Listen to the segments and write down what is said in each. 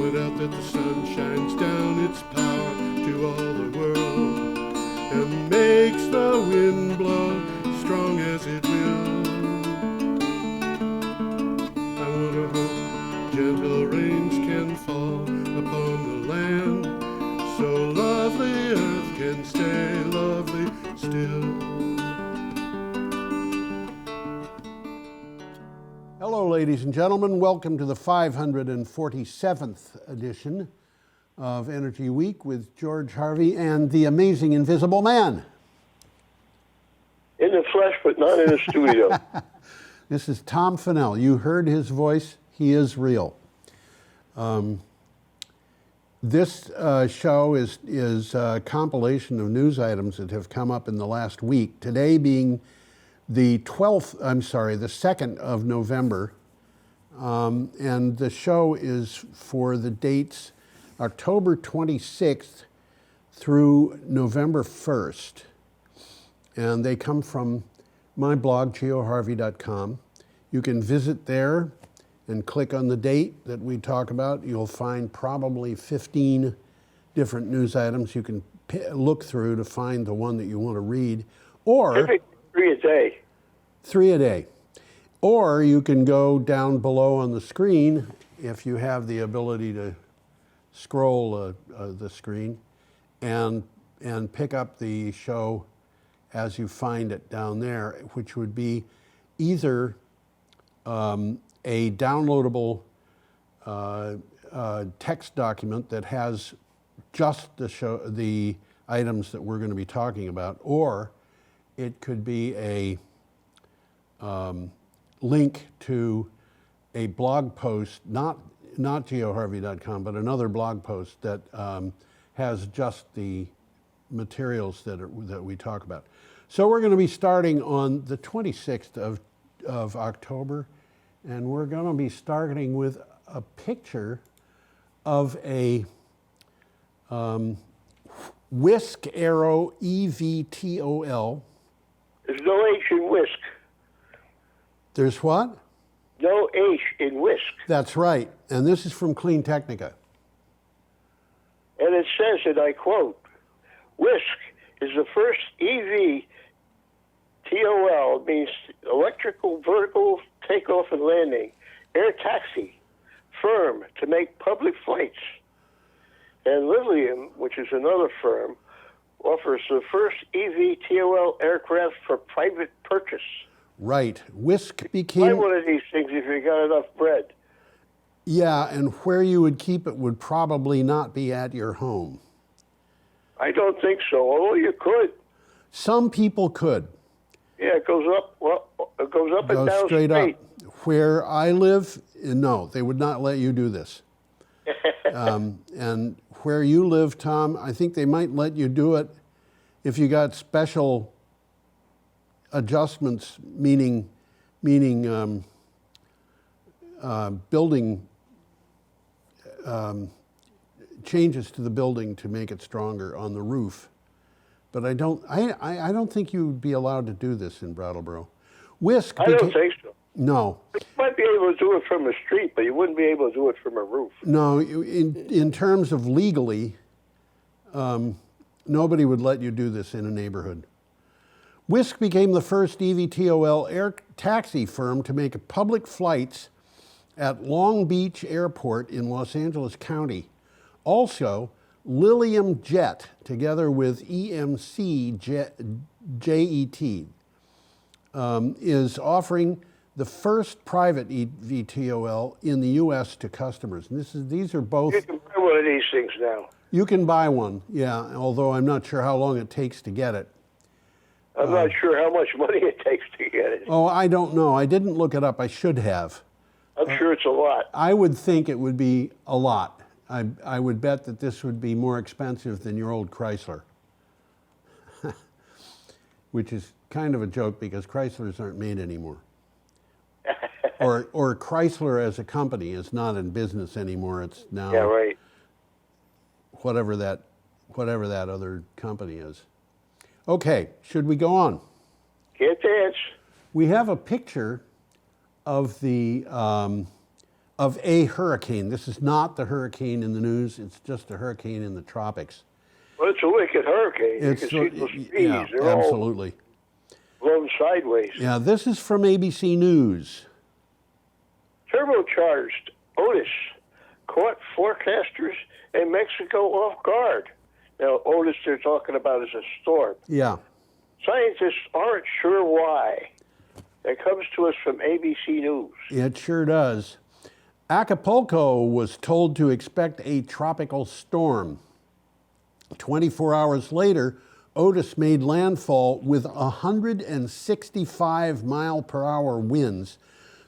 point out that the sun shines down its power to all the world and makes the wind blow strong as it will. I wonder how gentle rains can fall upon the land, so lovely earth can stay lovely still. Hello, ladies and gentlemen. Welcome to the 547th edition of Energy Week with George Harvey and the amazing Invisible Man. In the flesh, but not in the studio. This is Tom Fennell. You heard his voice. He is real. This show is a compilation of news items that have come up in the last week. Today being the 2nd of November. And the show is for the dates October 26th through November 1st. And they come from my blog, geoharvey.com. You can visit there and click on the date that we talk about. You'll find probably 15 different news items you can look through to find the one that you want to read. Or 3 a day. 3 a day. Or you can go down below on the screen if you have the ability to scroll the screen and pick up the show as you find it down there, which would be either a downloadable text document that has just the items that we're going to be talking about, or it could be a link to a blog post, not geoharvey.com, but another blog post that has just the materials that we talk about. So we're going to be starting on the 26th of October, and we're going to be starting with a picture of a Whisk Arrow EVTOL. There's no H in whisk. There's what? No H in whisk. That's right. And this is from Clean Technica. And it says, and I quote, Whisk is the first EVTOL, means electrical vertical takeoff and landing, air taxi, firm to make public flights. And Lilium, which is another firm, offers the first EVTOL aircraft for private purchase. Right. Whisk became... Buy one of these things if you got enough bread. Yeah, and where you would keep it would probably not be at your home. I don't think so, although you could. Some people could. Yeah, it goes up. Well, it goes up and down straight up. Where I live, no, they would not let you do this. And where you live, Tom, I think they might let you do it if you got special adjustments, meaning building changes to the building to make it stronger on the roof. But I don't think you would be allowed to do this in Brattleboro. Whisk. I don't think so. No. You might be able to do it from a street, but you wouldn't be able to do it from a roof. No, in terms of legally, nobody would let you do this in a neighborhood. Whisk became the first EVTOL air taxi firm to make public flights at Long Beach Airport in Los Angeles County. Also, Lilium Jet, together with EMC JET, is offering the first private EVTOL in the U.S. to customers. And these are both... You can buy one of these things now. You can buy one, yeah, although I'm not sure how long it takes to get it. I'm not sure how much money it takes to get it. Oh, I don't know. I didn't look it up. I should have. I'm sure it's a lot. I would think it would be a lot. I would bet that this would be more expensive than your old Chrysler, which is kind of a joke because Chryslers aren't made anymore. or Chrysler as a company is not in business anymore. It's now whatever that other company is. Okay, should we go on? Can't dance. We have a picture of the of a hurricane. This is not the hurricane in the news. It's just a hurricane in the tropics. Well, it's a wicked hurricane. You can see those trees. Yeah, They're absolutely. all blown sideways. Yeah, this is from ABC News. Turbocharged Otis caught forecasters in Mexico off guard. Now, Otis they're talking about is a storm. Yeah. Scientists aren't sure why. That comes to us from ABC News. It sure does. Acapulco was told to expect a tropical storm. 24 hours later, Otis made landfall with 165 mile per hour winds.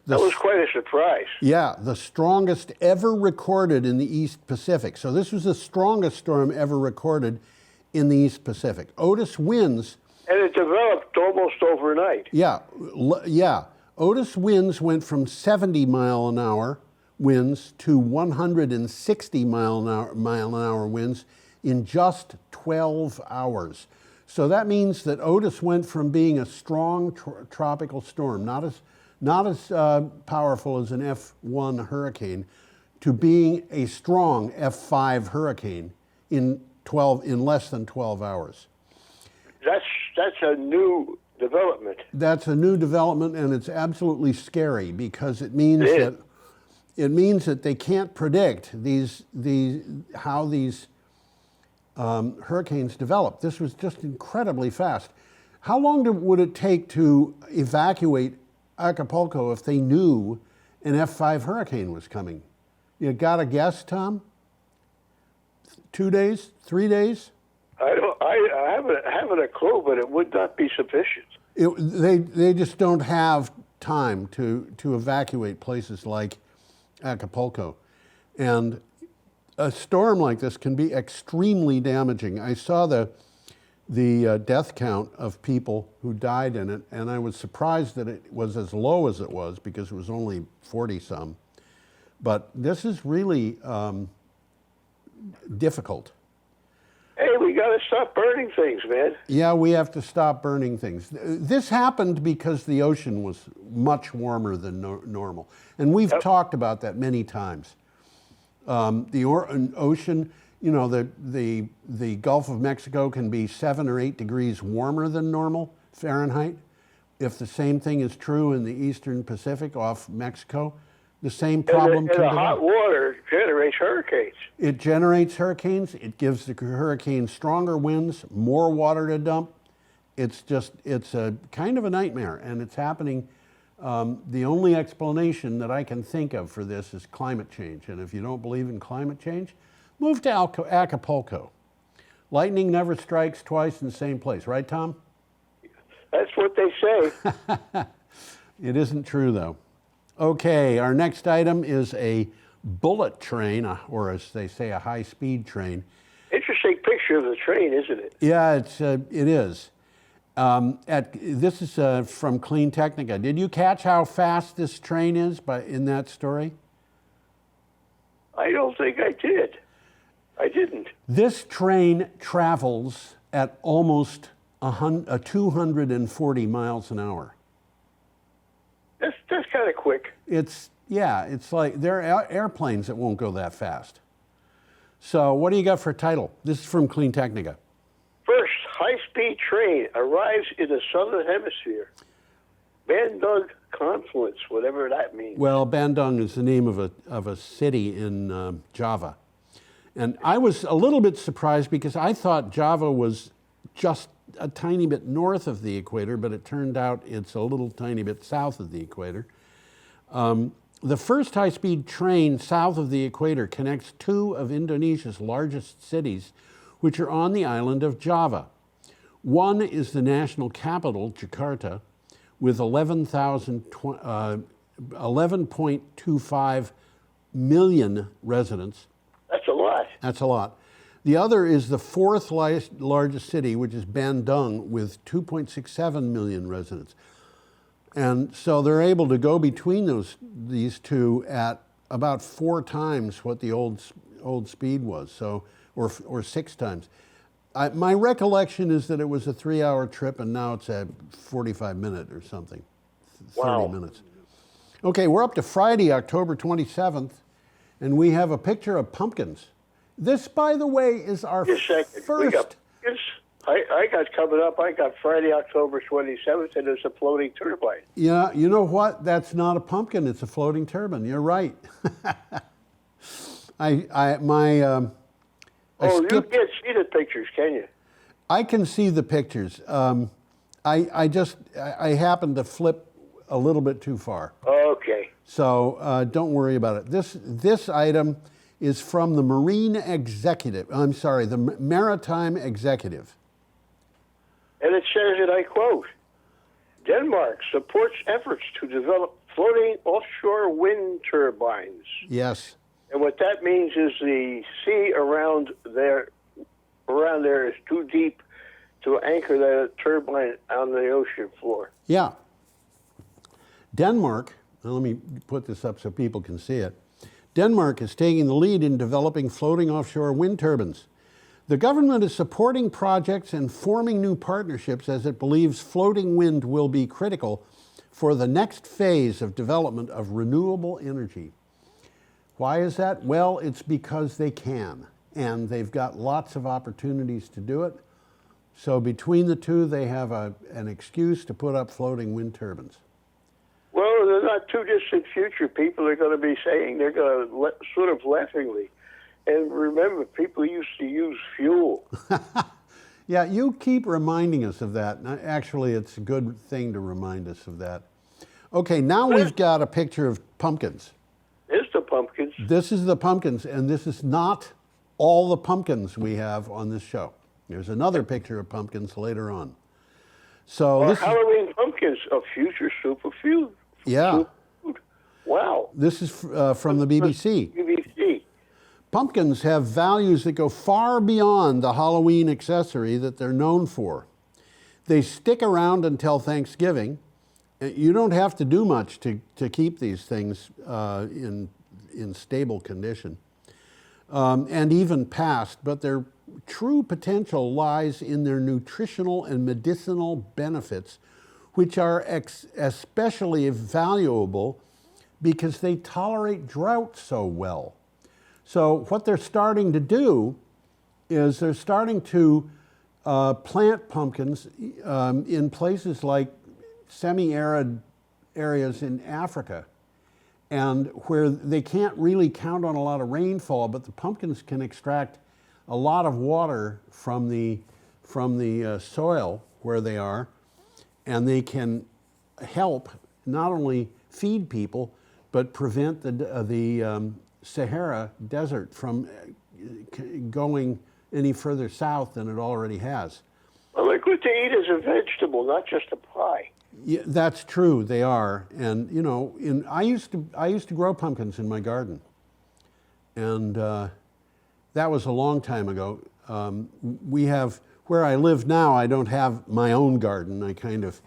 That was quite a surprise. Yeah, the strongest ever recorded in the East Pacific. So this was the strongest storm ever recorded in the East Pacific. Otis winds. And it developed almost overnight. Yeah. Otis winds went from 70 mile an hour winds to 160 mile an hour winds in just 12 hours. So that means that Otis went from being a strong tropical storm, not as powerful as an F1 hurricane, to being a strong F5 hurricane in less than 12 hours. That's a new development. That's a new development, and it's absolutely scary because it means that they can't predict how these hurricanes develop. This was just incredibly fast. How long would it take to evacuate Acapulco if they knew an F5 hurricane was coming? You got a guess, Tom? 2 days? 3 days? I haven't a clue, but it would not be sufficient. They just don't have time to evacuate places like Acapulco. And a storm like this can be extremely damaging. I saw the death count of people who died in it, and I was surprised that it was as low as it was because it was only 40-some. But this is really difficult. Hey, we got to stop burning things, man. Yeah, we have to stop burning things. This happened because the ocean was much warmer than normal. And we've talked about that many times. The ocean, you know, the Gulf of Mexico can be 7 or 8 degrees warmer than normal Fahrenheit. If the same thing is true in the Eastern Pacific off Mexico, the same problem can develop. And the hot water generates hurricanes. It generates hurricanes. It gives the hurricane stronger winds, more water to dump. It's a kind of a nightmare, and it's happening. The only explanation that I can think of for this is climate change. And if you don't believe in climate change, move to Acapulco. Lightning never strikes twice in the same place, right, Tom? That's what they say. It isn't true, though. Okay, our next item is a bullet train, or as they say, a high-speed train. Interesting picture of the train, isn't it? Yeah, it is. This is from Clean Technica. Did you catch how fast this train is in that story? I don't think I did. I didn't. This train travels at almost 240 miles an hour. That's kind of quick. It's like there are airplanes that won't go that fast. So what do you got for a title? This is from Clean Technica. First high-speed train arrives in the southern hemisphere. Bandung Confluence, whatever that means. Well, Bandung is the name of a city in Java. And I was a little bit surprised because I thought Java was just a tiny bit north of the equator, but it turned out it's a little tiny bit south of the equator. The first high-speed train south of the equator connects 2 of Indonesia's largest cities, which are on the island of Java. One is the national capital, Jakarta, with 11.25 million residents. That's a lot. That's a lot. The other is the 4th largest city, which is Bandung, with 2.67 million residents. And so they're able to go between these two at about 4 times what the old speed was, so or 6 times. My recollection is that it was a 3-hour trip, and now it's a 45-minute or something, 30 minutes. Okay, we're up to Friday, October 27th, and we have a picture of pumpkins. This, by the way, is our Just a second. We first. got pumpkins. I got coming up. I got Friday, October 27th, and it's a floating turbine. Yeah, you know what? That's not a pumpkin. It's a floating turbine. You're right. I Oh, you skipped. can't see the pictures, can you? I can see the pictures. I happened to flip a little bit too far. Okay. So don't worry about it. This item is from the Marine Executive. I'm sorry, the Maritime Executive. And it says, and I quote, Denmark supports efforts to develop floating offshore wind turbines. Yes. And what that means is the sea around there is too deep to anchor that turbine on the ocean floor. Yeah. Denmark, now let me put this up so people can see it. Denmark is taking the lead in developing floating offshore wind turbines. The government is supporting projects and forming new partnerships as it believes floating wind will be critical for the next phase of development of renewable energy. Why is that? Well, it's because they can, and they've got lots of opportunities to do it. So between the two, they have an excuse to put up floating wind turbines. Well, in the not too distant future, people are going to be saying, they're going to sort of laughingly. And remember, people used to use fuel. Yeah, you keep reminding us of that. Actually, it's a good thing to remind us of that. Okay, now we've got a picture of pumpkins. There's the pumpkins. This is the pumpkins, and this is not all the pumpkins we have on this show. There's another picture of pumpkins later on. So this Halloween pumpkins, a future superfood. Yeah. Superfood. Wow. This is from the BBC. BBC. Pumpkins have values that go far beyond the Halloween accessory that they're known for. They stick around until Thanksgiving. You don't have to do much to keep these things in stable condition, and even past, but their true potential lies in their nutritional and medicinal benefits, which are especially valuable because they tolerate drought so well. So what they're starting to do is they're starting to plant pumpkins in places like semi-arid areas in Africa, and where they can't really count on a lot of rainfall, but the pumpkins can extract a lot of water from the soil where they are, and they can help not only feed people, but prevent the Sahara Desert from going any further south than it already has. Well, they're good to eat as a vegetable, not just a pie. Yeah, that's true. They are, and you know, I used to grow pumpkins in my garden, and that was a long time ago. We have where I live now. I don't have my own garden. I kind of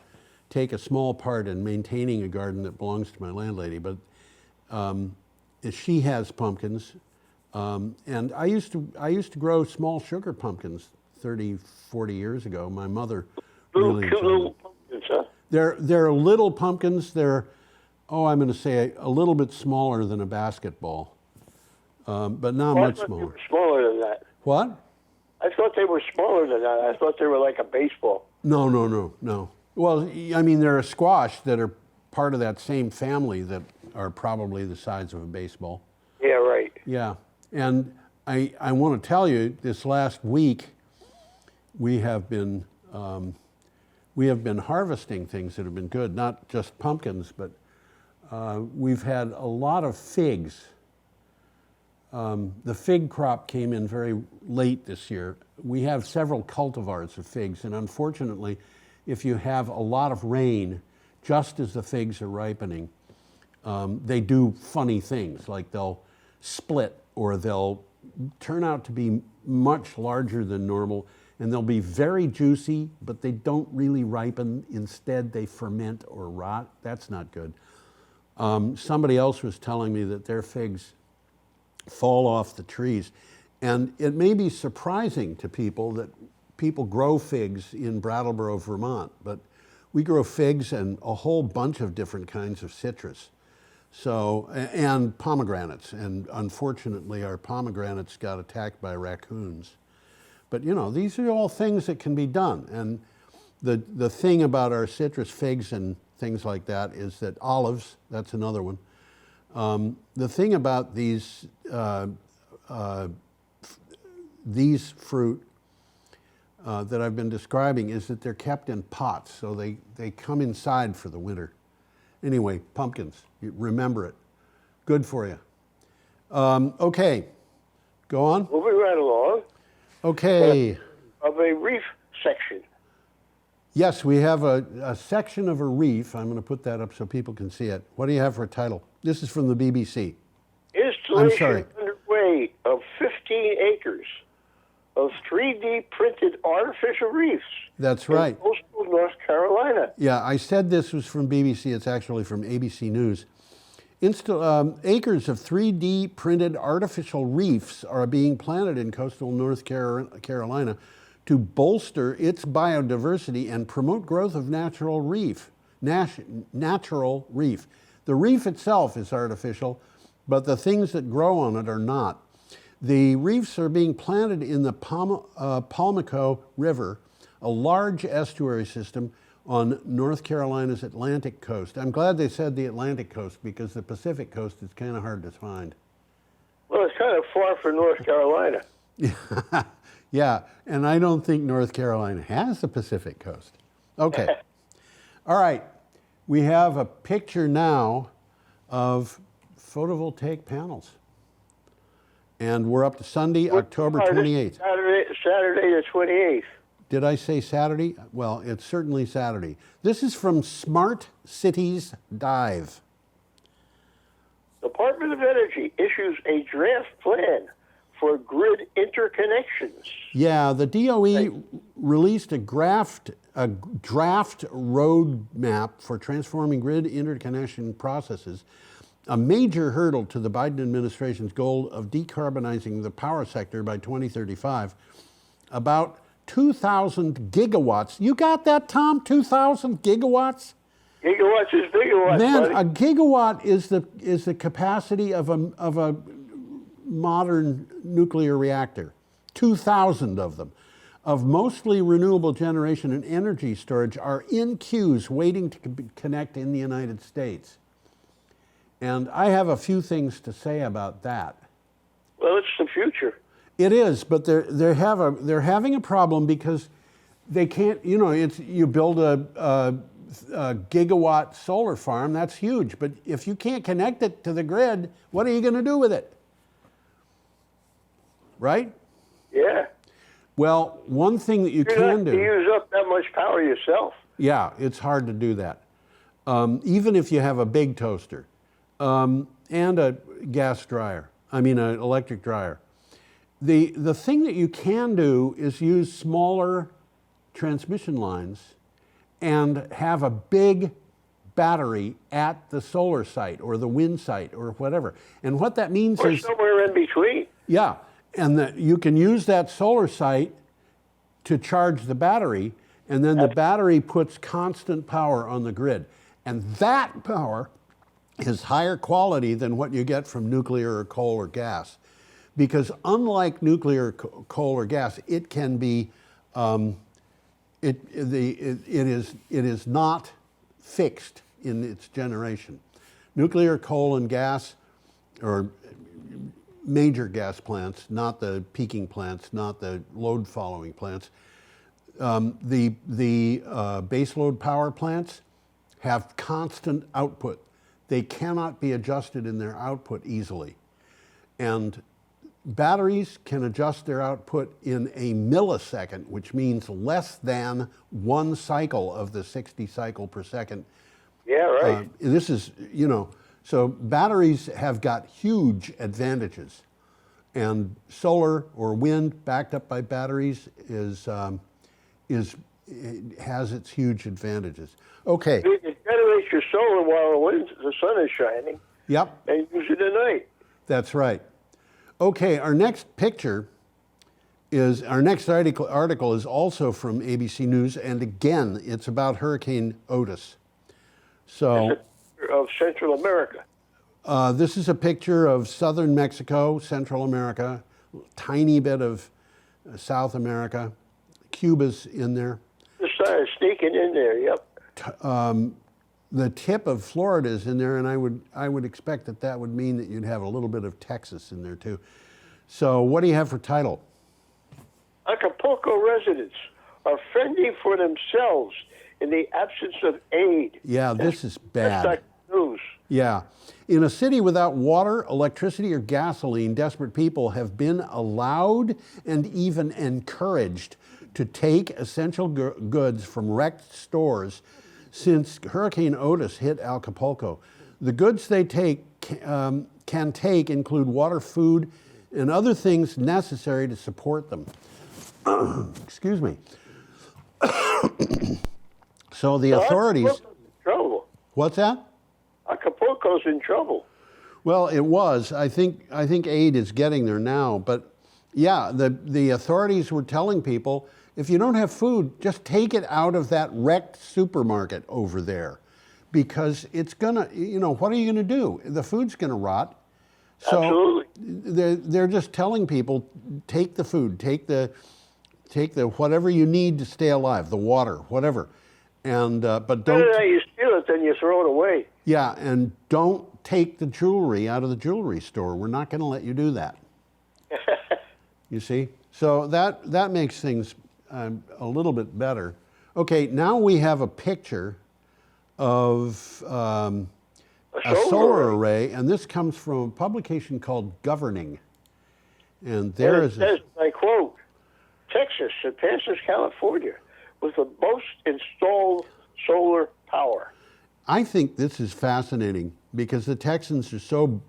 take a small part in maintaining a garden that belongs to my landlady, but she has pumpkins, and I used to grow small sugar pumpkins 30, 40 years ago. My mother really enjoyed Little them. pumpkins, huh? They're little pumpkins. They're, I'm going to say a little bit smaller than a basketball, but not much I thought smaller. they were smaller than that. What? I thought they were smaller than that. I thought they were like a baseball. No. Well, I mean, they're a squash that are part of that same family that are probably the size of a baseball. Yeah, right. Yeah, and I want to tell you, this last week, we have been harvesting things that have been good, not just pumpkins, but we've had a lot of figs. The fig crop came in very late this year. We have several cultivars of figs, and unfortunately, if you have a lot of rain, just as the figs are ripening, they do funny things, like they'll split or they'll turn out to be much larger than normal, and they'll be very juicy, but they don't really ripen. Instead, they ferment or rot. That's not good. Somebody else was telling me that their figs fall off the trees. And it may be surprising to people that people grow figs in Brattleboro, Vermont, but we grow figs and a whole bunch of different kinds of citrus. So, and pomegranates. And unfortunately, our pomegranates got attacked by raccoons. But you know, these are all things that can be done. And the thing about our citrus, figs, and things like that is that olives, that's another one. The thing about these fruit that I've been describing is that they're kept in pots, so they come inside for the winter. Anyway, pumpkins, remember it. Good for you. Okay, go on. Moving right along. Okay. Of a reef section. Yes, we have a section of a reef. I'm going to put that up so people can see it. What do you have for a title? This is from the BBC. Installation underway of 15 acres of 3D printed artificial reefs. That's right. In coastal North Carolina. Yeah, I said this was from BBC. It's actually from ABC News. Acres of 3D printed artificial reefs are being planted in coastal North Carolina to bolster its biodiversity and promote growth of natural reef. Natural reef. The reef itself is artificial, but the things that grow on it are not. The reefs are being planted in the Palmico River, a large estuary system on North Carolina's Atlantic coast. I'm glad they said the Atlantic coast because the Pacific coast is kind of hard to find. Well, it's kind of far from North Carolina. Yeah, and I don't think North Carolina has the Pacific coast. Okay. All right. We have a picture now of photovoltaic panels. And we're up to Sunday, October 28th. Saturday the 28th. Did I say Saturday? Well, it's certainly Saturday. This is from Smart Cities Dive. Department of Energy issues a draft plan for grid interconnections. Yeah, the DOE released a draft roadmap for transforming grid interconnection processes, a major hurdle to the Biden administration's goal of decarbonizing the power sector by 2035. About 2,000 gigawatts. You got that, Tom? 2,000 gigawatts? Gigawatts is gigawatts, Man, buddy. a gigawatt is the capacity of a modern nuclear reactor. 2,000 of them, of mostly renewable generation and energy storage, are in queues waiting to connect in the United States. And I have a few things to say about that. Well, it's the future. It is, but they're having a problem because they can't. You know, you build a gigawatt solar farm, that's huge. But if you can't connect it to the grid, what are you going to do with it? Right? Yeah. Well, one thing that you You're can not do. to use up that much power yourself. Yeah, it's hard to do that. Even if you have a big toaster and a gas dryer, an electric dryer. The thing that you can do is use smaller transmission lines and have a big battery at the solar site or the wind site or whatever. And what that means Or is somewhere in between. yeah, and that you can use that solar site to charge the battery, and then the battery puts constant power on the grid. And that power is higher quality than what you get from nuclear or coal or gas. Because unlike nuclear, coal, or gas, it can be, it is not fixed in its generation. Nuclear, coal, and gas, or major gas plants, not the peaking plants, not the load following plants. The baseload power plants have constant output. They cannot be adjusted in their output easily. And batteries can adjust their output in a millisecond, which means less than one cycle of the 60 cycle per second. Yeah, right. This is, so batteries have got huge advantages. And solar or wind backed up by batteries has its huge advantages. Okay. You can generate your solar while the sun is shining. Yep. And use it at night. That's right. Okay, our next picture is, our next article is also from ABC News, and again, it's about Hurricane Otis. So, Of Central America. This is a picture of southern Mexico, Central America, tiny bit of South America. Cuba's in there. Just started sneaking in there. Yep. The tip of Florida is in there, and I would expect that that would mean that you'd have a little bit of Texas in there too. So what do you have for title? Acapulco residents are fending for themselves in the absence of aid. Yeah, this is bad. That's not news. Yeah. In a city without water, electricity, or gasoline, desperate people have been allowed and even encouraged to take essential goods from wrecked stores since Hurricane Otis hit Acapulco. The goods they can take include water, food, and other things necessary to support them. Excuse me. So the authorities... Acapulco's in trouble. What's that? Acapulco's in trouble. Well, it was. I think aid is getting there now. But yeah, the authorities were telling people, if you don't have food, just take it out of that wrecked supermarket over there, because it's gonna, what are you gonna do? The food's gonna rot. So Absolutely. they're just telling people, take the food, take the whatever you need to stay alive, the water, whatever, and but don't. You steal it, then you throw it away. Yeah, and don't take the jewelry out of the jewelry store. We're not going to let you do that. You see? So that makes things a little bit better. Okay, now we have a picture of a solar array, and this comes from a publication called Governing. And there it says, I quote, Texas surpasses California with the most installed solar power. I think this is fascinating because the Texans are so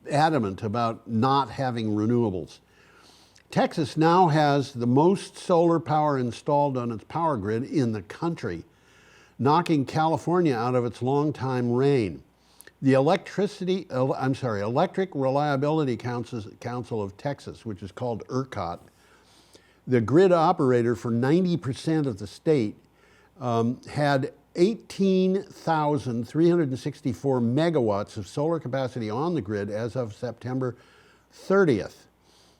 adamant about not having renewables. Texas now has the most solar power installed on its power grid in the country, knocking California out of its longtime reign. The Electric Reliability Council of Texas, which is called ERCOT, the grid operator for 90% of the state, had 18,364 megawatts of solar capacity on the grid as of September 30th.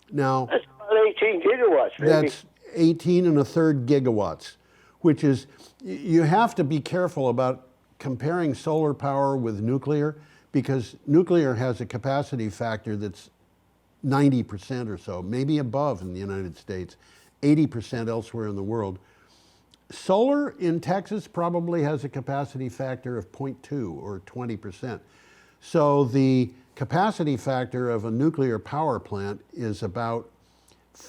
Now, that's about 18 gigawatts, maybe. That's 18 and a third gigawatts, which is, you have to be careful about comparing solar power with nuclear, because nuclear has a capacity factor that's 90% or so, maybe above in the United States, 80% elsewhere in the world. Solar in Texas probably has a capacity factor of 0.2 or 20%. So the capacity factor of a nuclear power plant is about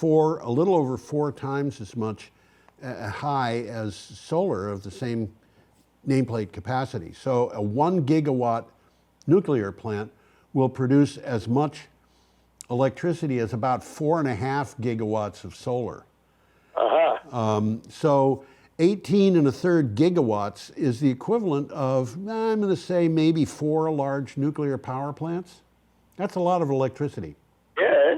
a little over 4 times as much high as solar of the same nameplate capacity. So a 1 gigawatt nuclear plant will produce as much electricity as about 4.5 gigawatts of solar. So 18 and a third gigawatts is the equivalent of, I'm going to say, maybe 4 large nuclear power plants. That's a lot of electricity. Yeah,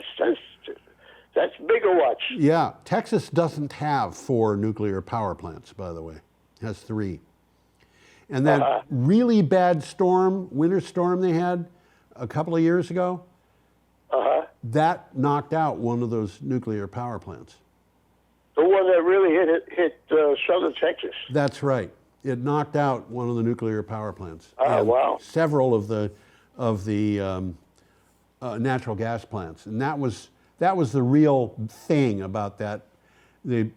that's megawatts. Yeah, Texas doesn't have 4 nuclear power plants, by the way. It has 3. And that really bad winter storm they had a couple of years ago, that knocked out one of those nuclear power plants. The one that really hit southern Texas. That's right. It knocked out one of the nuclear power plants. Oh, wow. Several of the natural gas plants, and that was the real thing about that. The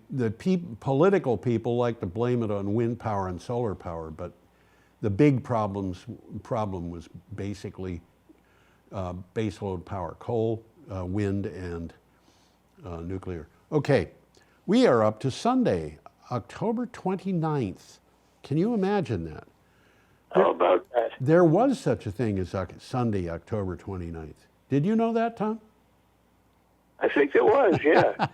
political people like to blame it on wind power and solar power, but the big problem was basically baseload power: coal, wind, and nuclear. Okay. We are up to Sunday, October 29th. Can you imagine that? How about that? There was such a thing as Sunday, October 29th. Did you know that, Tom? I think there was, yeah.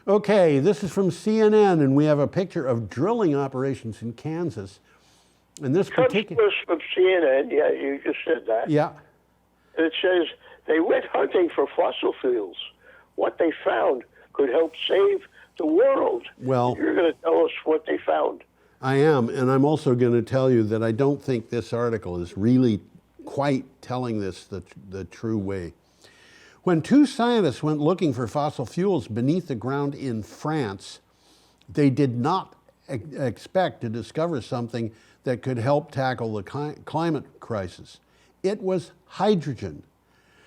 Okay, this is from CNN, and we have a picture of drilling operations in Kansas. And this particular from CNN, yeah, you just said that. Yeah. It says they went hunting for fossil fuels. What they found could help save the world. Well, you're going to tell us what they found. I am, and I'm also going to tell you that I don't think this article is really quite telling this the true way. When two scientists went looking for fossil fuels beneath the ground in France, they did not expect to discover something that could help tackle the climate crisis. It was hydrogen.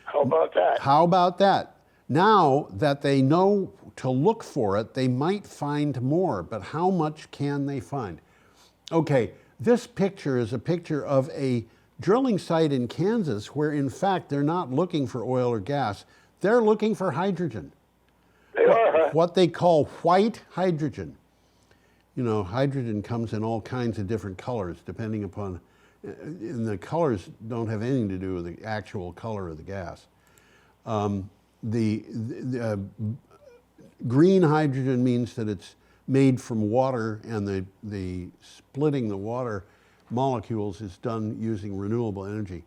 How about that? How about that? Now that they know to look for it, they might find more, but how much can they find? Okay, this picture is a picture of a drilling site in Kansas where in fact they're not looking for oil or gas, they're looking for hydrogen. They are, huh? What they call white hydrogen. You know, hydrogen comes in all kinds of different colors depending upon, and the colors don't have anything to do with the actual color of the gas. Green hydrogen means that it's made from water, and the splitting the water molecules is done using renewable energy.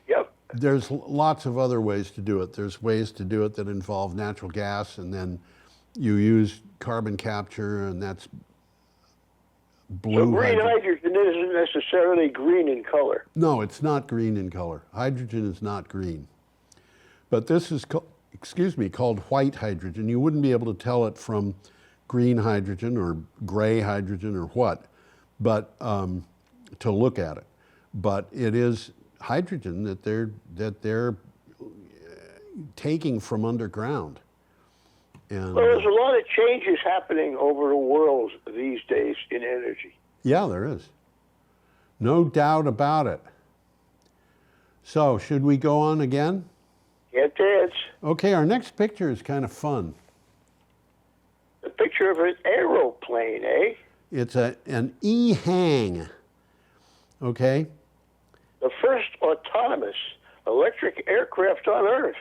Yep. There's lots of other ways to do it. There's ways to do it that involve natural gas, and then you use carbon capture, and that's blue So green hydrogen. hydrogen isn't necessarily green in color. No, it's not green in color. Hydrogen is not green. But this is, called white hydrogen. You wouldn't be able to tell it from green hydrogen or gray hydrogen or what, but to look at it. But it is hydrogen that they're taking from underground. And Well, there's a lot of changes happening over the world these days in energy. yeah, there is. No doubt about it. So, should we go on again? Get this. Okay, our next picture is kind of fun. A picture of an aeroplane, eh? It's an E-hang, okay? The first autonomous electric aircraft on Earth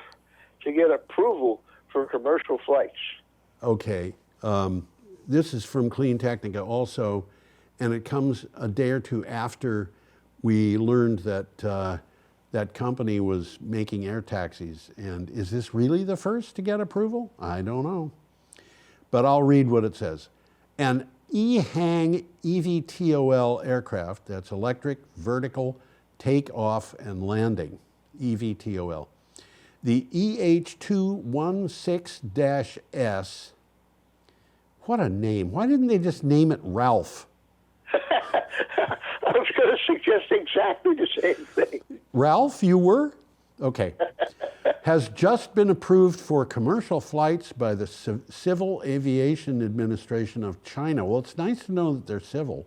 to get approval for commercial flights. Okay, this is from Clean Technica also, and it comes a day or two after we learned that that company was making air taxis. And is this really the first to get approval? I don't know. But I'll read what it says. An E-hang EVTOL aircraft, that's electric, vertical, takeoff and landing, EVTOL. The EH216-S, what a name. Why didn't they just name it Ralph? I was going to suggest exactly the same thing. Ralph, you were? Okay. Has just been approved for commercial flights by the Civil Aviation Administration of China. Well, it's nice to know that they're civil.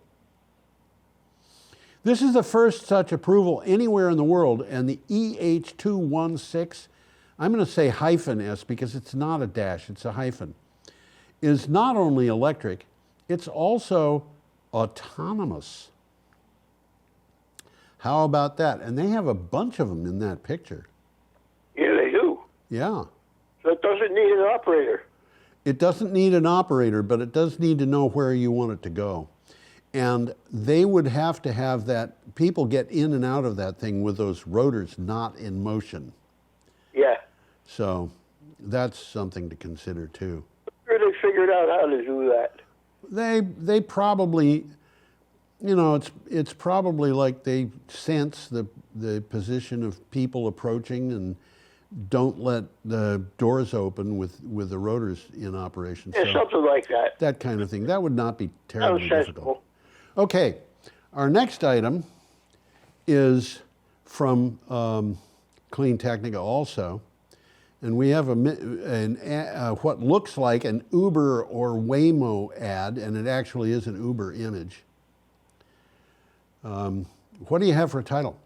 This is the first such approval anywhere in the world, and the EH216, I'm going to say -S because it's not a dash, it's a hyphen, is not only electric, it's also autonomous. How about that? And they have a bunch of them in that picture. Yeah, they do. Yeah. So it doesn't need an operator. It doesn't need an operator, but it does need to know where you want it to go. And they would have to have that, people get in and out of that thing with those rotors not in motion. Yeah. So that's something to consider too. Sure, they figured out how to do that. They probably, you know, it's probably like they sense the position of people approaching and don't let the doors open with the rotors in operation. Yeah, So something like that. that kind of thing. That would not be terribly Sounds difficult. sensible. Okay, our next item is from Clean Technica also, and we have what looks like an Uber or Waymo ad, and it actually is an Uber image. What do you have for a title?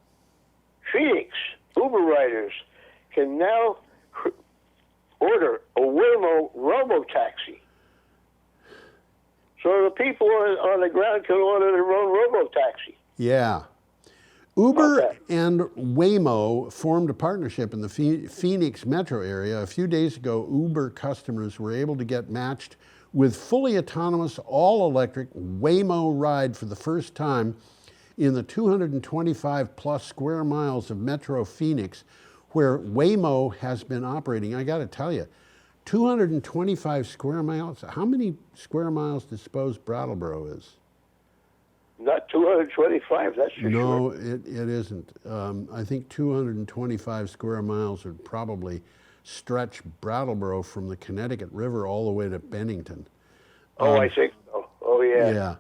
Phoenix Uber riders can now order a Waymo robo-taxi. So the people on the ground can order their own robo-taxi. Yeah. Uber Okay. and Waymo formed a partnership in the Phoenix metro area. A few days ago, Uber customers were able to get matched with fully autonomous, all-electric Waymo ride for the first time in the 225 plus square miles of Metro Phoenix where Waymo has been operating. I got to tell you, 225 square miles, how many square miles do you suppose Brattleboro is? Not 225, that's for sure. No, it isn't. I think 225 square miles would probably stretch Brattleboro from the Connecticut River all the way to Bennington. Oh, I think so. Oh, yeah.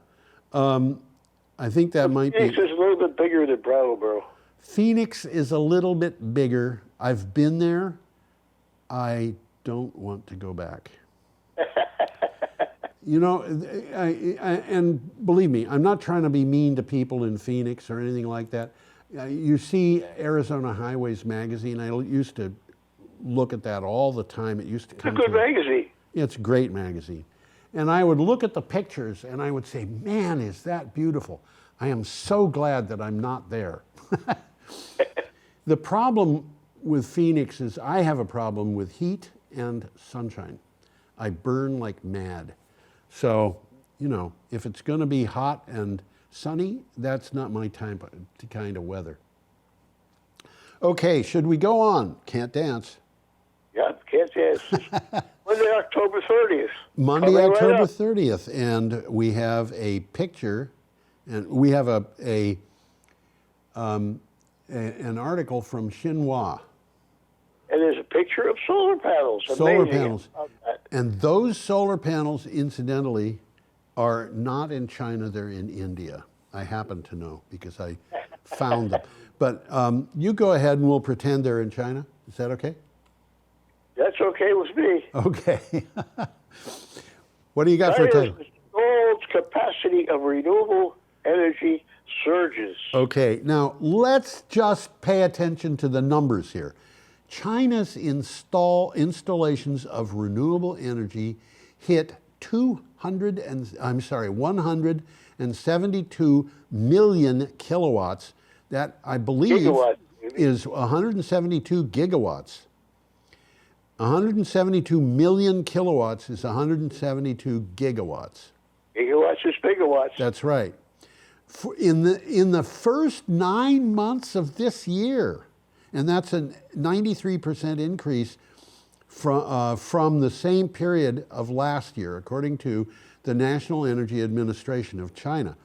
Yeah. I think that might be. Phoenix is a little bit bigger than Brattleboro. Phoenix is a little bit bigger. I've been there. I don't want to go back. You know, and believe me, I'm not trying to be mean to people in Phoenix or anything like that. You see Arizona Highways magazine. I used to look at that all the time. It used to come. It's a good magazine. It's a great magazine. And I would look at the pictures and I would say, man, is that beautiful. I am so glad that I'm not there. The problem with Phoenix is I have a problem with heat and sunshine. I burn like mad. So, you know, if it's going to be hot and sunny, that's not my kind of weather. Okay, should we go on? Can't dance. Yeah, can't dance. Monday, October 30th. Monday, Coming right October up. 30th, and we have a picture, and we have an article from Xinhua. And there's a picture of solar panels. Solar Amazing. panels. And those solar panels, incidentally, are not in China, they're in India. I happen to know because I found them. But you go ahead and we'll pretend they're in China. Is that okay? That's okay with me. Okay. What do you got for a title? The world's capacity of renewable energy surges. Okay, now let's just pay attention to the numbers here. China's installations of renewable energy hit 172 million kilowatts. That, I believe, Gigawatts, is 172 gigawatts. 172 million kilowatts is 172 gigawatts. Gigawatts is bigawatts. That's right. In the first 9 months of this year, and that's a 93% increase from the same period of last year, according to the National Energy Administration of China.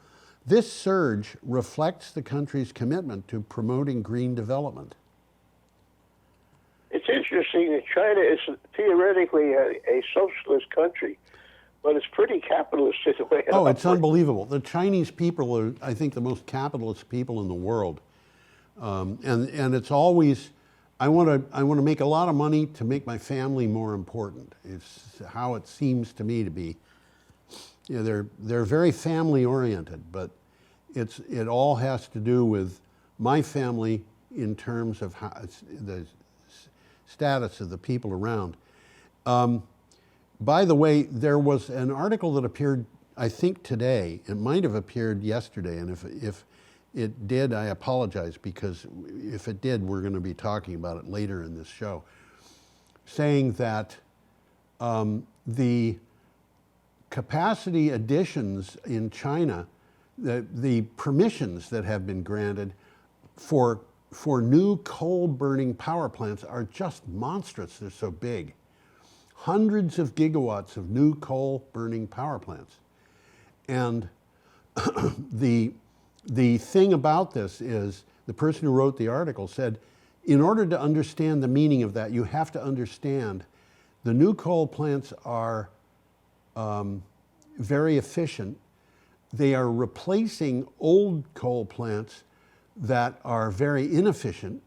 This surge reflects the country's commitment to promoting green development. It's interesting that China is theoretically a socialist country, but it's pretty capitalist in the way it Oh, it's operates. unbelievable. The Chinese people are, I think, the most capitalist people in the world. And it's always, I want to make a lot of money to make my family more important. It's how it seems to me to be. You know, they're very family oriented, but it all has to do with my family in terms of how the status of the people around. By the way, there was an article that appeared, I think today. It might have appeared yesterday, and if it did, I apologize, because if it did, we're going to be talking about it later in this show, saying that the capacity additions in China, the permissions that have been granted for new coal-burning power plants are just monstrous. They're so big. Hundreds of gigawatts of new coal-burning power plants. And the thing about this is, the person who wrote the article said, in order to understand the meaning of that, you have to understand the new coal plants are very efficient. They are replacing old coal plants that are very inefficient.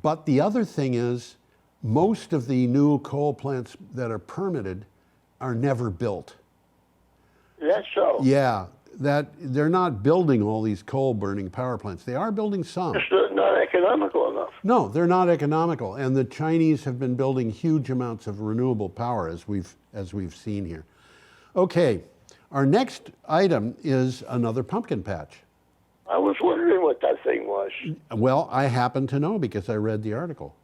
But the other thing is, most of the new coal plants that are permitted are never built. That's so. Yeah, that they're not building all these coal-burning power plants. They are building some. It's not economical enough. No, they're not economical. And the Chinese have been building huge amounts of renewable power, as we've seen here. Okay, our next item is another pumpkin patch. I was wondering what that thing was. Well, I happen to know because I read the article.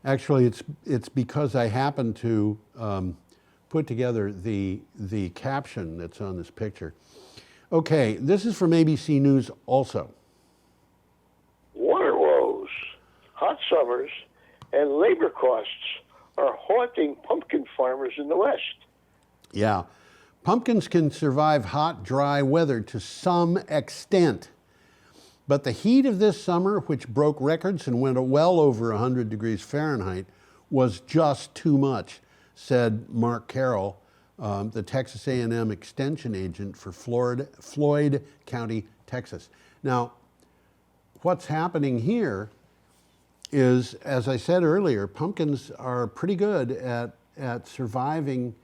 Actually, it's because I happened to put together the caption that's on this picture. Okay, this is from ABC News also. Water woes, hot summers, and labor costs are haunting pumpkin farmers in the West. Yeah, Pumpkins can survive hot, dry weather to some extent. But the heat of this summer, which broke records and went well over 100 degrees Fahrenheit, was just too much, said Mark Carroll, the Texas A&M extension agent for Floyd County, Texas. Now, what's happening here is, as I said earlier, pumpkins are pretty good at surviving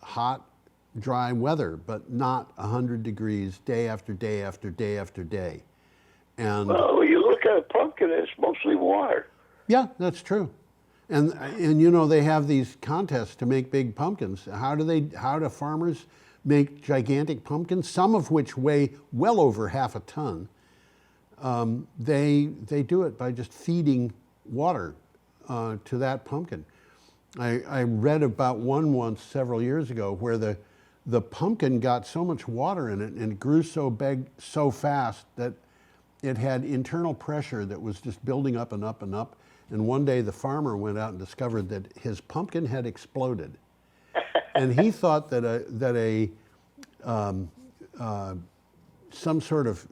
hot, dry weather, but not 100 degrees day after day after day after day. And well, when you look at a pumpkin, it's mostly water. yeah, that's true. And you know, they have these contests to make big pumpkins. How do farmers make gigantic pumpkins, some of which weigh well over half a ton? They do it by just feeding water to that pumpkin. I read about one once several years ago where the pumpkin got so much water in it and it grew so big so fast that it had internal pressure that was just building up and up and up. And one day the farmer went out and discovered that his pumpkin had exploded. And he thought that some sort of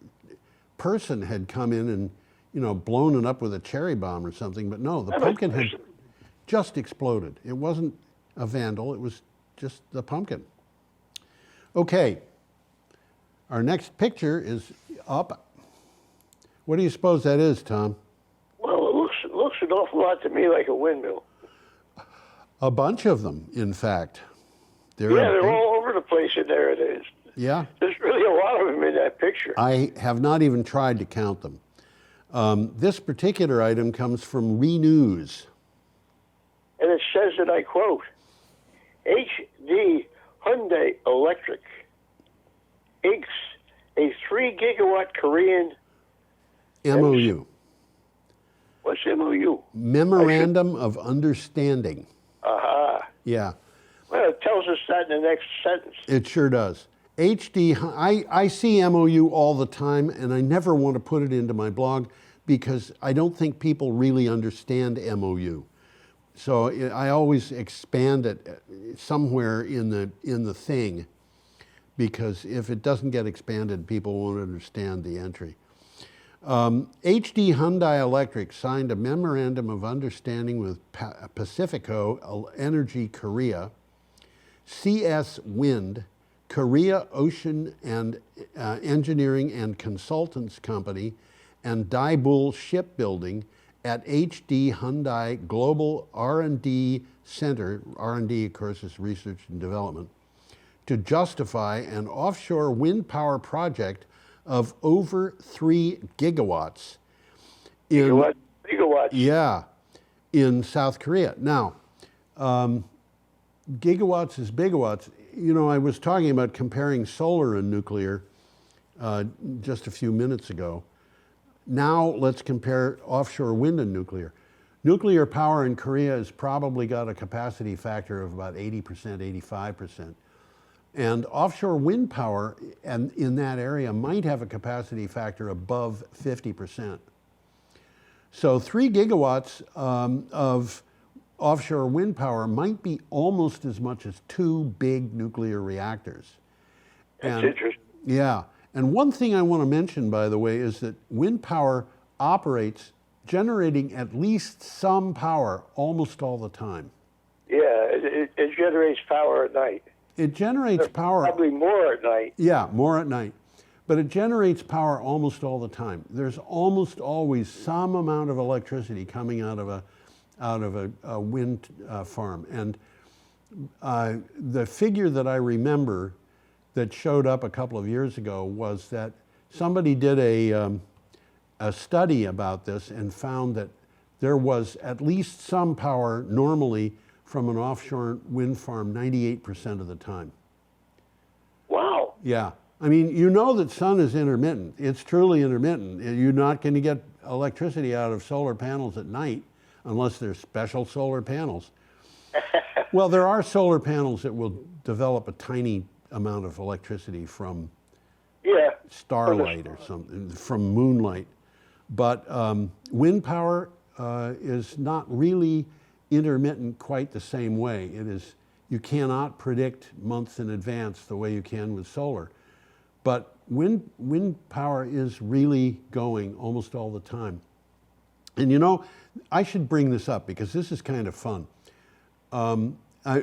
person had come in and, you know, blown it up with a cherry bomb or something. But no, the pumpkin had just exploded. It wasn't a vandal, it was just the pumpkin. Okay, our next picture is up. What do you suppose that is, Tom? Well, it looks an awful lot to me like a windmill. A bunch of them, in fact. They're all over the place, and there it is. Yeah. There's really a lot of them in that picture. I have not even tried to count them. This particular item comes from Renews. And it says, and I quote, HD Hyundai Electric inks a 3 gigawatt Korean MOU. What's MOU? Memorandum of Understanding. Aha. Yeah. Well, it tells us that in the next sentence. It sure does. I see MOU all the time, and I never want to put it into my blog because I don't think people really understand MOU. So I always expand it somewhere in the thing, because if it doesn't get expanded, people won't understand the entry. HD Hyundai Electric signed a memorandum of understanding with Pacifico Energy Korea, CS Wind, Korea Ocean and Engineering and Consultants Company, and Daebul Shipbuilding at HD Hyundai Global R&D Center. R&D, of course, is research and development, to justify an offshore wind power project of over 3 gigawatts. Gigawatts. Yeah, in South Korea. Now, gigawatts is bigawatts. You know, I was talking about comparing solar and nuclear just a few minutes ago. Now let's compare offshore wind and nuclear. Nuclear power in Korea has probably got a capacity factor of about 80%, 85%. And offshore wind power and in that area might have a capacity factor above 50%. So 3 gigawatts of offshore wind power might be almost as much as 2 big nuclear reactors. That's interesting. Yeah. And one thing I want to mention, by the way, is that wind power operates generating at least some power almost all the time. Yeah, it generates power at night. It generates power. Probably more at night. Yeah, more at night. But it generates power almost all the time. There's almost always some amount of electricity coming out of a wind farm. And the figure that I remember that showed up a couple of years ago was that somebody did a study about this and found that there was at least some power normally from an offshore wind farm 98% of the time. Wow. Yeah. I mean, you know that sun is intermittent. It's truly intermittent. You're not going to get electricity out of solar panels at night unless they're special solar panels. Well, there are solar panels that will develop a tiny amount of electricity from starlight or something, from moonlight. But wind power is not really intermittent quite the same way. You cannot predict months in advance the way you can with solar. But wind power is really going almost all the time. And you know, I should bring this up because this is kind of fun.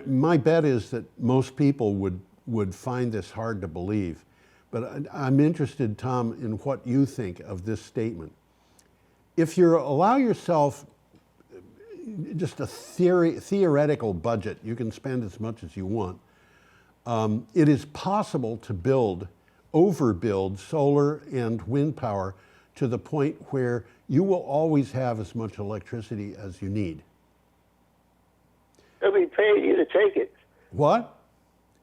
My bet is that most people would find this hard to believe. But I'm interested, Tom, in what you think of this statement. If you allow yourself just a theoretical budget, you can spend as much as you want, it is possible to overbuild solar and wind power to the point where you will always have as much electricity as you need. They'll be paying you to take it. What?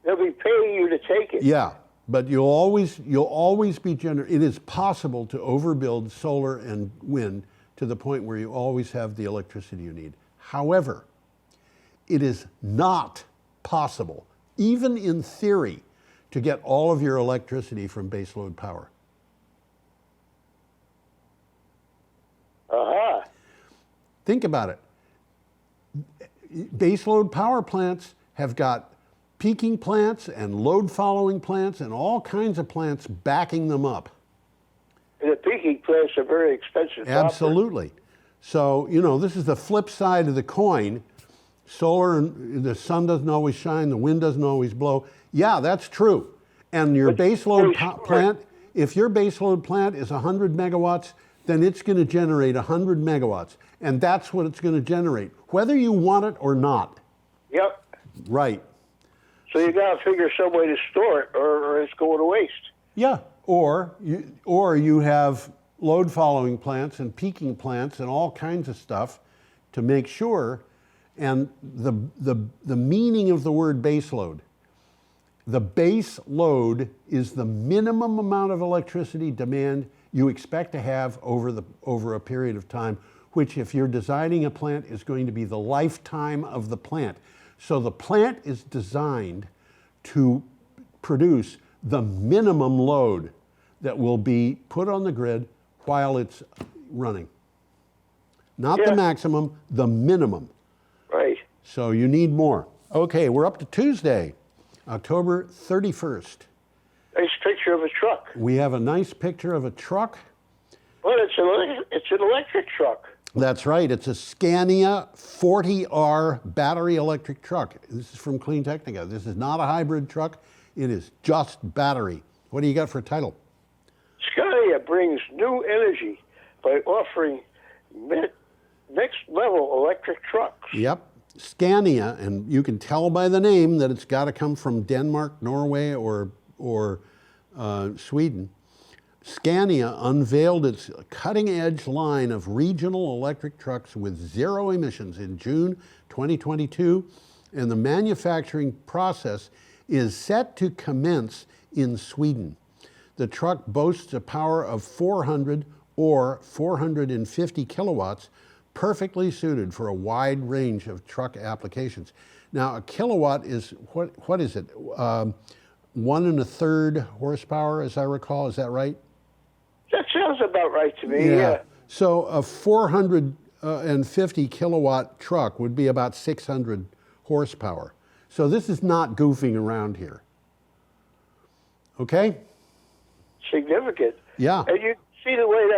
They'll be paying you to take it. Yeah, but you'll always be it is possible to overbuild solar and wind to the point where you always have the electricity you need. However, it is not possible, even in theory, to get all of your electricity from baseload power. Uh-huh. Think about it. Baseload power plants have got peaking plants and load following plants and all kinds of plants backing them up. And the peaking plants are very expensive. Absolutely. So, you know, this is the flip side of the coin. Solar, the sun doesn't always shine, the wind doesn't always blow. Yeah, that's true. And your baseload plant, if your baseload plant is 100 megawatts, then it's going to generate 100 megawatts. And that's what it's going to generate, whether you want it or not. Yep. Right. So you got to figure some way to store it, or it's going to waste. Yeah. Or you have load following plants and peaking plants and all kinds of stuff to make sure. And the meaning of the word baseload. The base load is the minimum amount of electricity demand you expect to have over a period of time, which if you're designing a plant is going to be the lifetime of the plant. So the plant is designed to produce the minimum load that will be put on the grid while it's running. Not the maximum, the minimum. Right. So you need more. Okay, we're up to Tuesday, October 31st. Nice picture of a truck. We have a nice picture of a truck. Well, it's an electric truck. That's right. It's a Scania 40R battery electric truck. This is from Clean Technica. This is not a hybrid truck. It is just battery. What do you got for a title? Scania brings new energy by offering next-level electric trucks. Yep. Scania, and you can tell by the name that it's got to come from Denmark, Norway, or Sweden. Scania unveiled its cutting-edge line of regional electric trucks with zero emissions in June 2022, and the manufacturing process is set to commence in Sweden. The truck boasts a power of 400 or 450 kilowatts, perfectly suited for a wide range of truck applications. Now, a kilowatt is, what is it? 1 1/3 horsepower, as I recall. Is that right? That sounds about right to me, yeah. So a 450 kilowatt truck would be about 600 horsepower. So this is not goofing around here. Okay? Significant. Yeah. And you see the way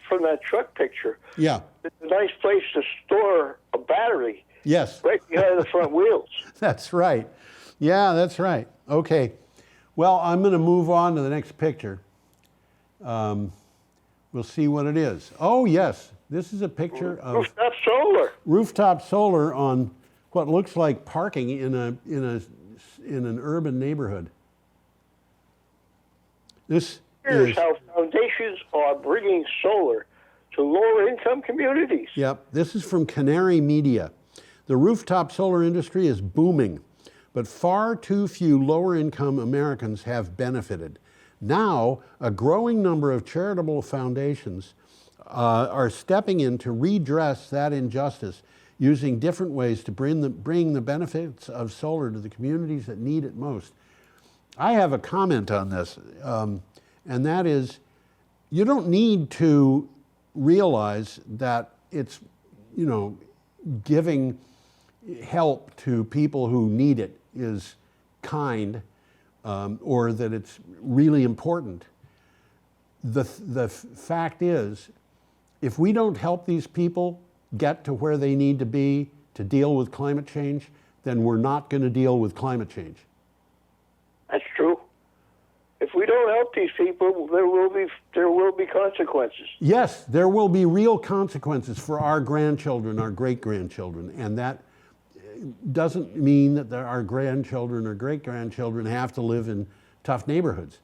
from that truck picture. Yeah. It's a nice place to store a battery. Yes. Right behind the front wheels. That's right. Yeah, that's right. Okay. Well, I'm going to move on to the next picture. We'll see what it is. Oh, yes. This is a picture of rooftop solar. Rooftop solar on what looks like parking in an urban neighborhood. Here's how foundations are bringing solar to lower-income communities. Yep. This is from Canary Media. The rooftop solar industry is booming, but far too few lower-income Americans have benefited. Now, a growing number of charitable foundations are stepping in to redress that injustice, using different ways to bring the benefits of solar to the communities that need it most. I have a comment on this, and that is, you don't need to realize that it's, giving help to people who need it is kind, or that it's really important. The fact is, if we don't help these people get to where they need to be to deal with climate change, then we're not going to deal with climate change. That's true. If we don't help these people, there will be consequences. Yes, there will be real consequences for our grandchildren, our great-grandchildren, and that doesn't mean that our grandchildren or great-grandchildren have to live in tough neighborhoods.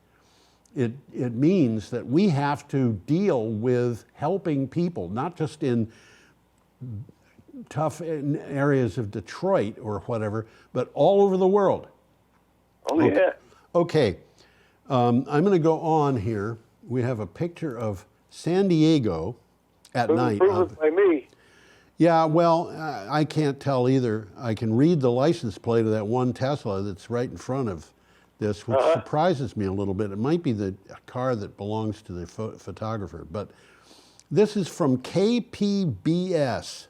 It means that we have to deal with helping people, not just in tough areas of Detroit or whatever, but all over the world. Oh, yeah. Okay, I'm going to go on here. We have a picture of San Diego at night. Prove it by me. Yeah, well, I can't tell either. I can read the license plate of that one Tesla that's right in front of this, which surprises me a little bit. It might be the car that belongs to the photographer. But this is from KPBS,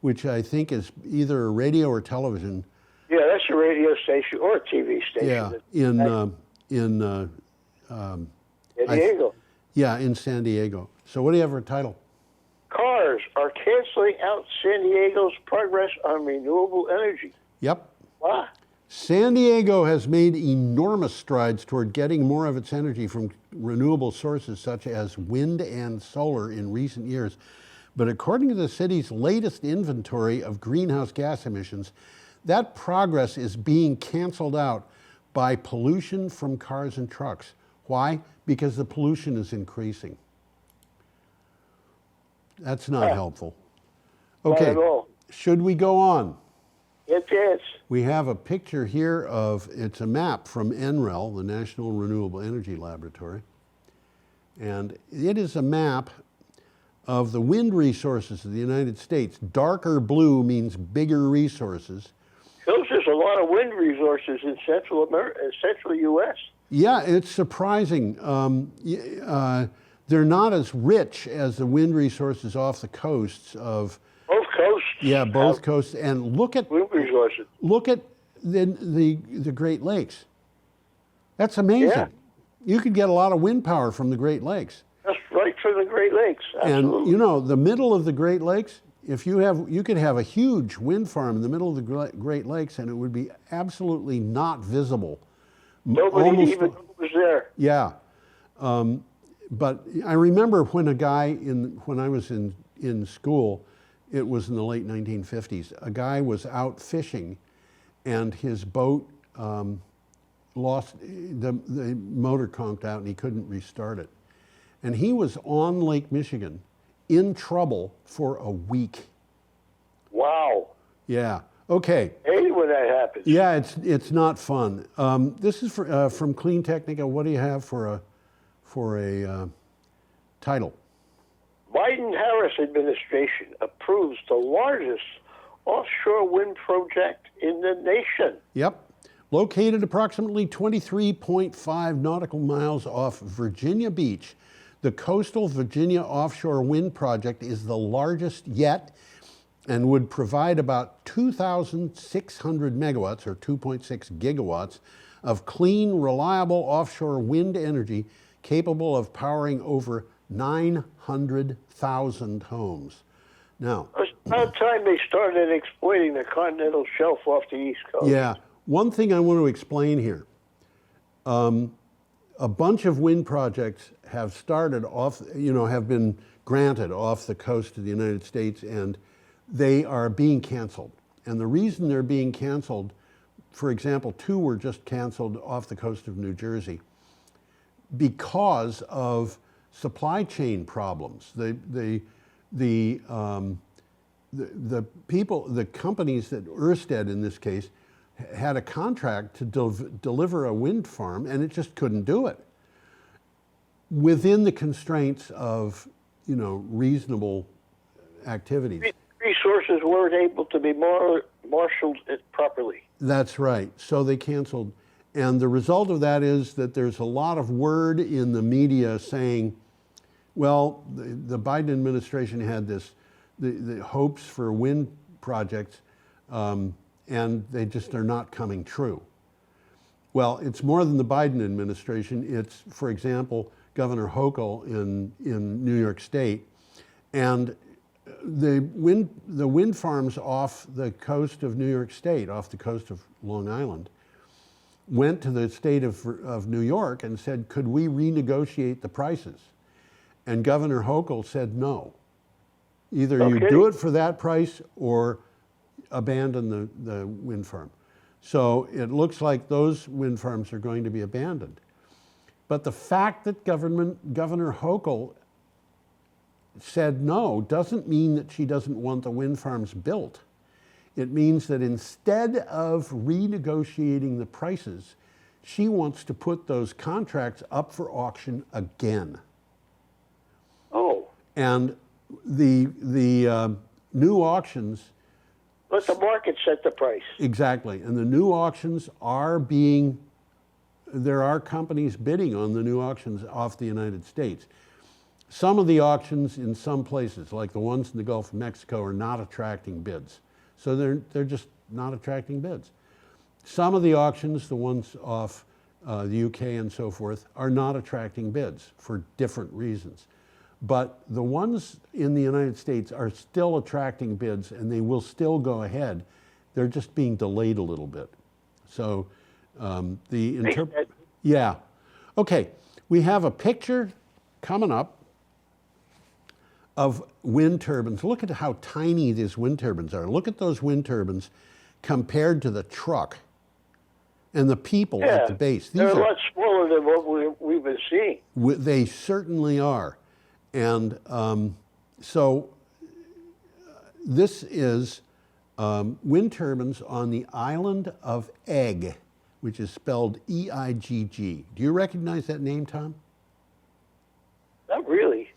which I think is either a radio or television. Yeah, that's a radio station or a TV station. Yeah, in San Diego. Yeah, in San Diego. So what do you have for a title? Cars are canceling out San Diego's progress on renewable energy. Yep. Wow. San Diego has made enormous strides toward getting more of its energy from renewable sources such as wind and solar in recent years. But according to the city's latest inventory of greenhouse gas emissions, that progress is being canceled out by pollution from cars and trucks. Why? Because the pollution is increasing. That's not helpful. Okay, Not at all. should we go on? Yes. We have a picture here of, it's a map from NREL, the National Renewable Energy Laboratory. And it is a map of the wind resources of the United States. Darker blue means bigger resources. Shows there's a lot of wind resources in Central America, Central U.S. Yeah, it's surprising. They're not as rich as the wind resources off the coasts of... Both coasts. Yeah, both coasts. And look at... Wind resources. Look at the Great Lakes. That's amazing. Yeah. You could get a lot of wind power from the Great Lakes. That's right from the Great Lakes. Absolutely. And you know, the middle of the Great Lakes, if you could have a huge wind farm in the middle of the Great Lakes and it would be absolutely not visible. Nobody even was there. Yeah. But I remember when when I was in school, it was in the late 1950s, a guy was out fishing and his boat lost, the motor conked out and he couldn't restart it. And he was on Lake Michigan in trouble for a week. Wow. Yeah. Okay. I hate when that happens. Yeah, it's not fun. This is from Clean Technica. What do you have for a title? Biden-Harris administration approves the largest offshore wind project in the nation. Yep. Located approximately 23.5 nautical miles off Virginia Beach, the coastal Virginia offshore wind project is the largest yet and would provide about 2,600 megawatts, or 2.6 gigawatts, of clean, reliable offshore wind energy capable of powering over 900,000 homes. Now, It's about time they started exploiting the continental shelf off the East Coast. yeah, one thing I want to explain here. A bunch of wind projects have started off, have been granted off the coast of the United States, and they are being canceled. And the reason they're being canceled, for example, 2 were just canceled off the coast of New Jersey because of supply chain problems. The people, the companies that Ørsted in this case, had a contract to deliver a wind farm, and it just couldn't do it within the constraints of, reasonable activities. Resources weren't able to be marshaled properly. That's right. So they canceled. And the result of that is that there's a lot of word in the media saying, well, the Biden administration had the hopes for wind projects and they just are not coming true. Well, it's more than the Biden administration. It's, for example, Governor Hochul in New York State, and the wind farms off the coast of New York State, off the coast of Long Island, went to the state of New York and said, could we renegotiate the prices? And Governor Hochul said no. Either you do it for that price or abandon the wind farm. So it looks like those wind farms are going to be abandoned. But the fact that Governor Hochul said no doesn't mean that she doesn't want the wind farms built. It means that instead of renegotiating the prices, she wants to put those contracts up for auction again. Oh. And the new auctions... Let the market set the price. Exactly. And the new auctions are there are companies bidding on the new auctions off the United States. Some of the auctions in some places, like the ones in the Gulf of Mexico, are not attracting bids. So they're just not attracting bids. Some of the auctions, the ones off the UK and so forth, are not attracting bids for different reasons. But the ones in the United States are still attracting bids, and they will still go ahead. They're just being delayed a little bit. So yeah. Okay, we have a picture coming up of wind turbines. Look at how tiny these wind turbines are. Look at those wind turbines compared to the truck and the people at the base. They're a lot smaller than what we've been seeing. They certainly are. And so this is wind turbines on the island of Egg, which is spelled E-I-G-G. Do you recognize that name, Tom? Not really.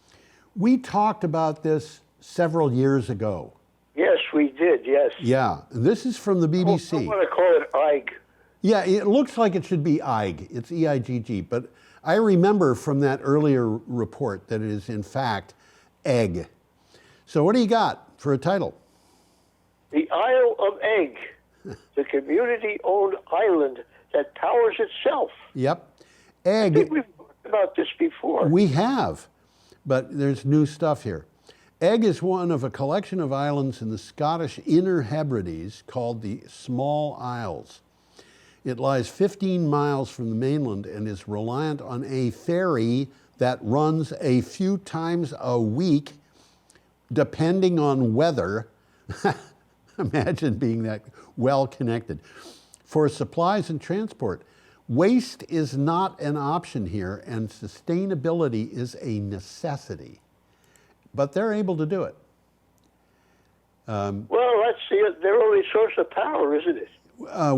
We talked about this several years ago. Yes, we did, yes. Yeah, this is from the BBC. I want to call it EIG. Yeah, it looks like it should be EIG. It's E-I-G-G, but I remember from that earlier report that it is in fact Egg. So what do you got for a title? The Isle of Egg, the community-owned island that powers itself. Yep. Egg. I think we've talked about this before. We have, but there's new stuff here. Egg is one of a collection of islands in the Scottish Inner Hebrides called the Small Isles. It lies 15 miles from the mainland and is reliant on a ferry that runs a few times a week, depending on weather. Imagine being that well connected. For supplies and transport. Waste is not an option here, and sustainability is a necessity. But they're able to do it. Well, that's their only source of power, isn't it?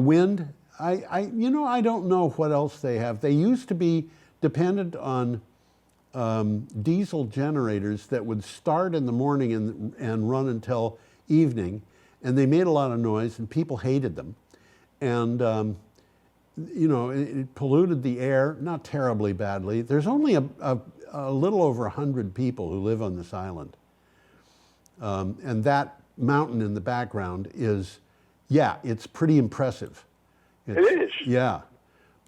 Wind. I don't know what else they have. They used to be dependent on diesel generators that would start in the morning and run until evening, and they made a lot of noise, and people hated them. And it polluted the air, not terribly badly. There's only a little over 100 people who live on this island. And that mountain in the background is, it's pretty impressive. It is. Yeah,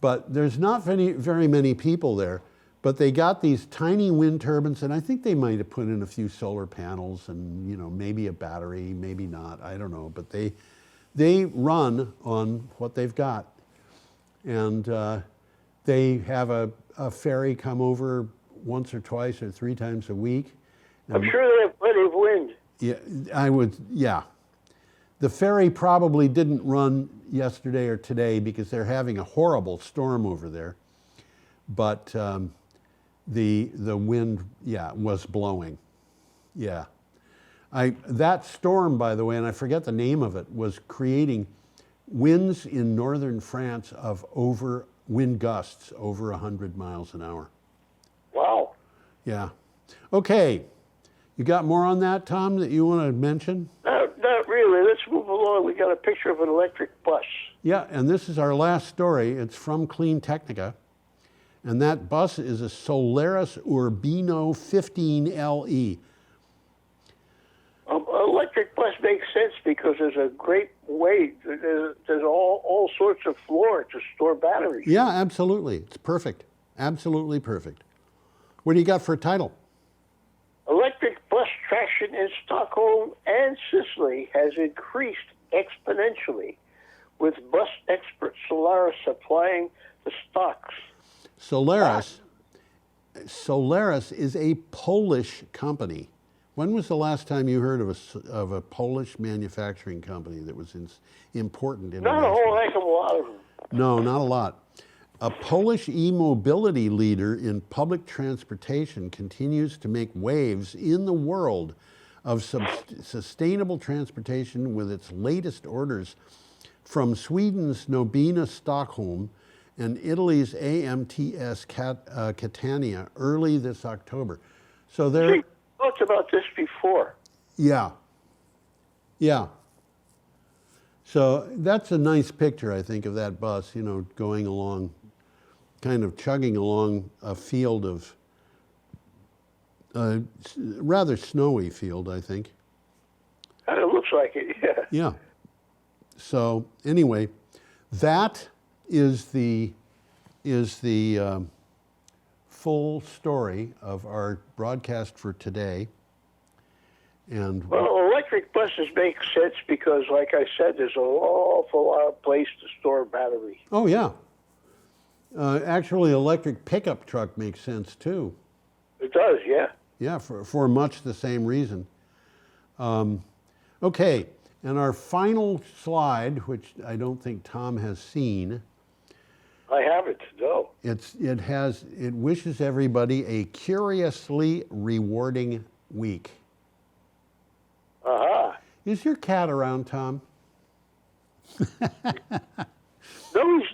but there's not very many people there. But they got these tiny wind turbines, and I think they might have put in a few solar panels and maybe a battery, maybe not. I don't know. But they run on what they've got, and they have a ferry come over once or twice or three times a week. I'm sure they have plenty of wind. Yeah, The ferry probably didn't run yesterday or today because they're having a horrible storm over there. But the wind, was blowing. Yeah. That storm, by the way, and I forget the name of it, was creating winds in northern France of wind gusts over 100 miles an hour. Wow. Yeah. Okay. You got more on that, Tom, that you want to mention? Not really. Let's move along. We got a picture of an electric bus. Yeah, and this is our last story. It's from Clean Technica. And that bus is a Solaris Urbino 15LE. Electric bus makes sense because there's a great way. There's all sorts of floor to store batteries. Yeah, absolutely. It's perfect. Absolutely perfect. What do you got for a title? Electric bus traction in Stockholm and Sicily has increased exponentially, with bus expert Solaris supplying the stocks. Solaris is a Polish company. When was the last time you heard of a Polish manufacturing company that was important in Not a whole heck of a lot of them. No, not a lot. A Polish e-mobility leader in public transportation continues to make waves in the world of sustainable transportation with its latest orders from Sweden's Nobina Stockholm and Italy's AMTS Catania early this October. So they're... We talked about this before. Yeah. Yeah. So that's a nice picture, I think, of that bus, you know, going along, kind of chugging along a field of, rather snowy field, I think. Kind of looks like it, yeah. Yeah. So anyway, that is the full story of our broadcast for today. And well, electric buses make sense because, like I said, there's an awful lot of place to store batteries. oh yeah, actually, electric pickup truck makes sense too. It does, yeah. Yeah, for much the same reason. Okay, and our final slide, which I don't think Tom has seen. I haven't, no. It wishes everybody a curiously rewarding week. Uh-huh. Is your cat around, Tom? No, he's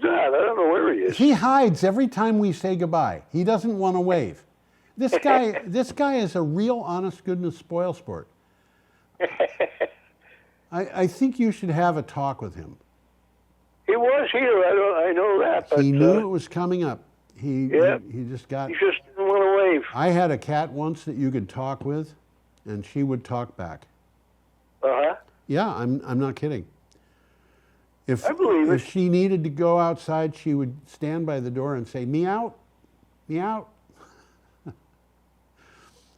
not. I don't know where he is. He hides every time we say goodbye. He doesn't want to wave. This guy is a real honest goodness spoil sport. I think you should have a talk with him. He was here. I know that. But, He knew it was coming up. He just got... He just didn't want to wave. I had a cat once that you could talk with, and she would talk back. Uh-huh. Yeah, I'm not kidding. I believe if she needed to go outside, she would stand by the door and say, "Meow, meow."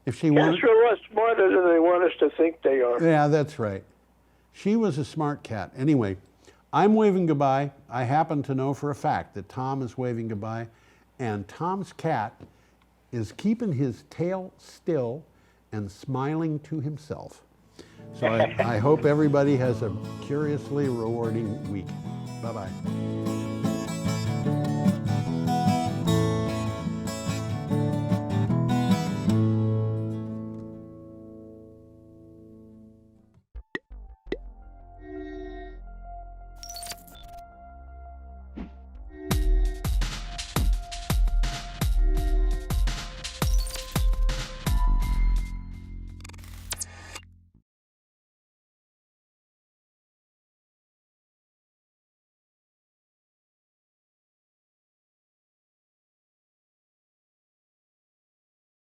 If she wanted... Cats are a lot smarter than they want us to think they are. Yeah, that's right. She was a smart cat. Anyway, I'm waving goodbye. I happen to know for a fact that Tom is waving goodbye, and Tom's cat is keeping his tail still and smiling to himself. So I hope everybody has a curiously rewarding week. Bye-bye.